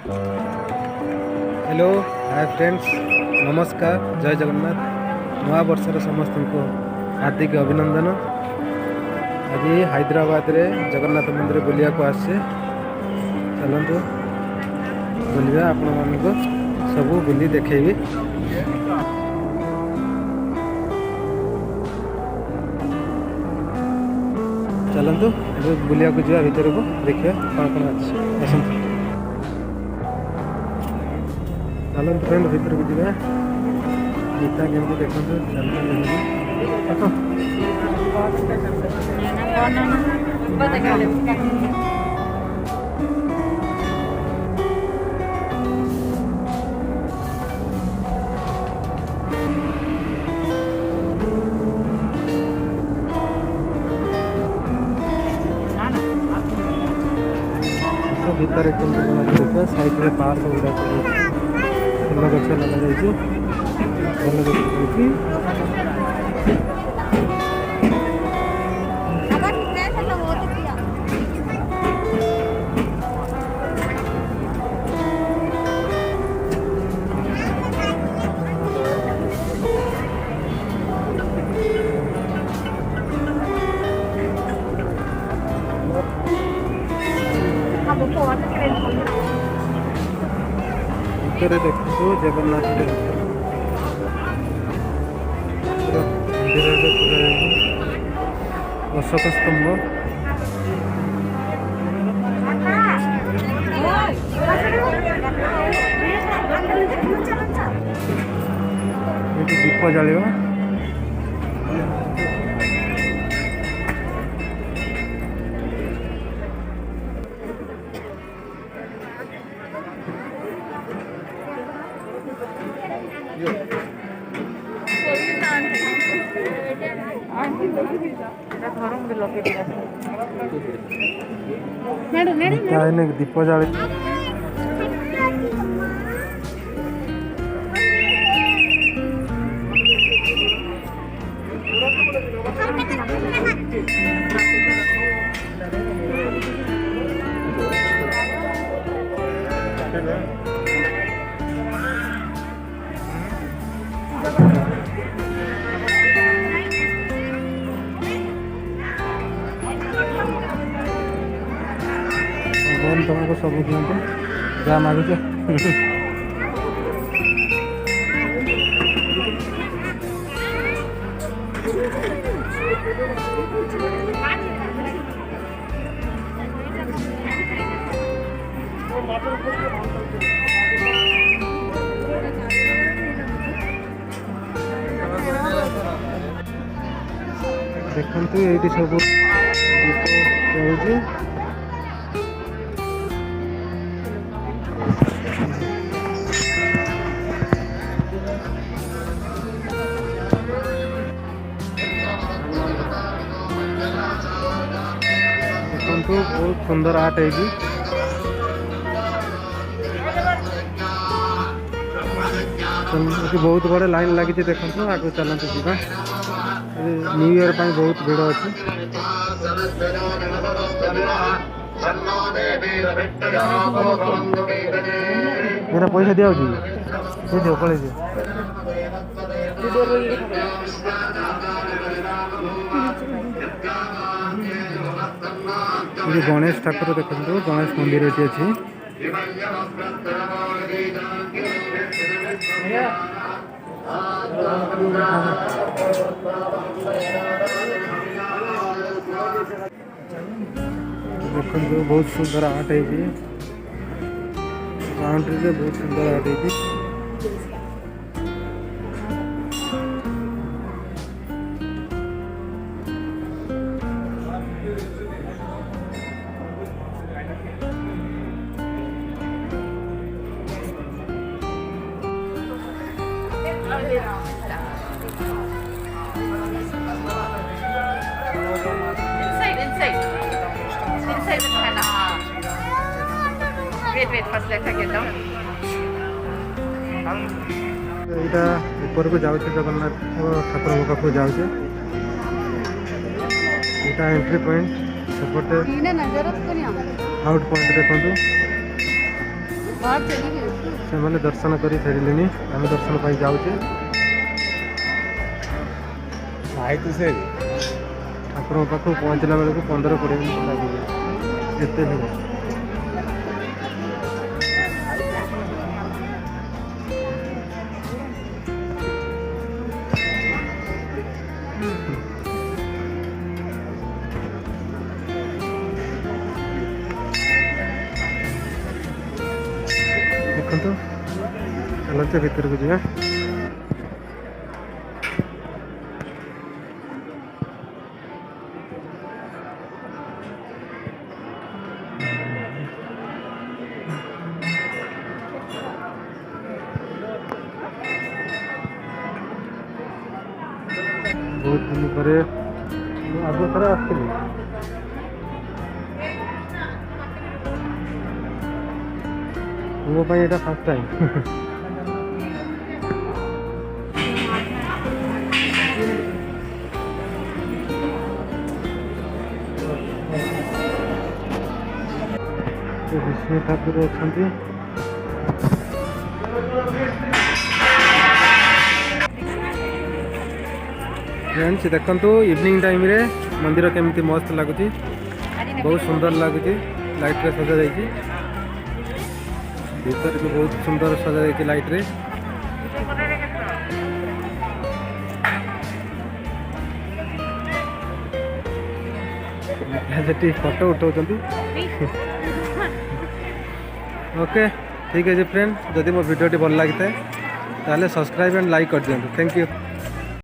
Hello hi friends, नमस्कार, जय जगन्नाथ। नवा वर्षर समस्त को हार्दिक अभिनंदन। आज हैदराबाद रे जगन्नाथ मंदिर बुलिया को आसे। चलतु बुलिया आपण मानक सबू बुली देखेबी। चलतु बुलिया को जा भीतर को देखिए कौन कौन अच्छे आसतु। चलतु फ्रेंड भीतर को जा गीता केमती देखते भीतर देखा साइड में पास गुड़ा फूल गछ लगा भल देखी। ଭିତରେ ଦେଖନ୍ତୁ ଜଗନ୍ନାଥ ମନ୍ଦିରରେ ପୁରା ଅଶୋକ ସ୍ତମ୍ଭ। ଏଠି ଦୀପ ଜାଳିବ। दीप जाले तुमको सब दिखते जहाँ मागुचे। देखते ये सब चलुचे। बहुत सुंदर आर्ट है जी। बहुत बड़े लाइन लगी देखो आगे चलते जावा। न्यू ईयर पर बहुत भीड़ अच्छी। मेरा पैसा दिया दियो पड़े ये गणेश ठाकुर देखो गणेश मंदिर ये अच्छी। देखो बहुत सुंदर आर्ट है बाउंड्री से बहुत सुंदर आर्ट है। Inside the pen. Wait, first let her get down. यहाँ ऊपर को जाऊे जगन्नाथ ठाकुर पाखक जाऊे। यहाँ एंट्री पॉइंट सेपटे आउट पॉइंट देखो ସେମାନେ ଦର୍ଶନ କରି ଫେରିଲେଣି ଆମେ ଦର୍ଶନ ପାଇଁ ଯାଉଛେ ଠାକୁରଙ୍କ ପାଖକୁ ପହଞ୍ଚିଲା ବେଳକୁ 15-20 ମିନିଟ୍ ଲାଗିବ ଏତେ ଭିଡ଼ ଦେଖନ୍ତୁ ଚାଲନ୍ତୁ ଭିତରକୁ ଯିବା ବହୁତ ଦିନ ପରେ ମୁଁ ଆଗ ଥର ଆସିଥିଲି ମୋ ପାଇଁ ଏଇଟା ଫାର୍ଷ୍ଟ ଟାଇମ୍ ବିଷ୍ଣୁ ଠାକୁର ଅଛନ୍ତି फ्रेंड्स देखंतु इवनिंग टाइम रे मंदिर केमती मस्त लगुच बहुत सुंदर लगुच लाइट रे सजा जाइए भीतर भी बहुत सुंदर सजा जाइए लाइट रे सेठी फोटो उठाउछंती ओके ठीक है जी फ्रेंड जदि मो वीडियो भल लगी था सब्सक्राइब एंड लाइक कर दिखाँ थैंक यू।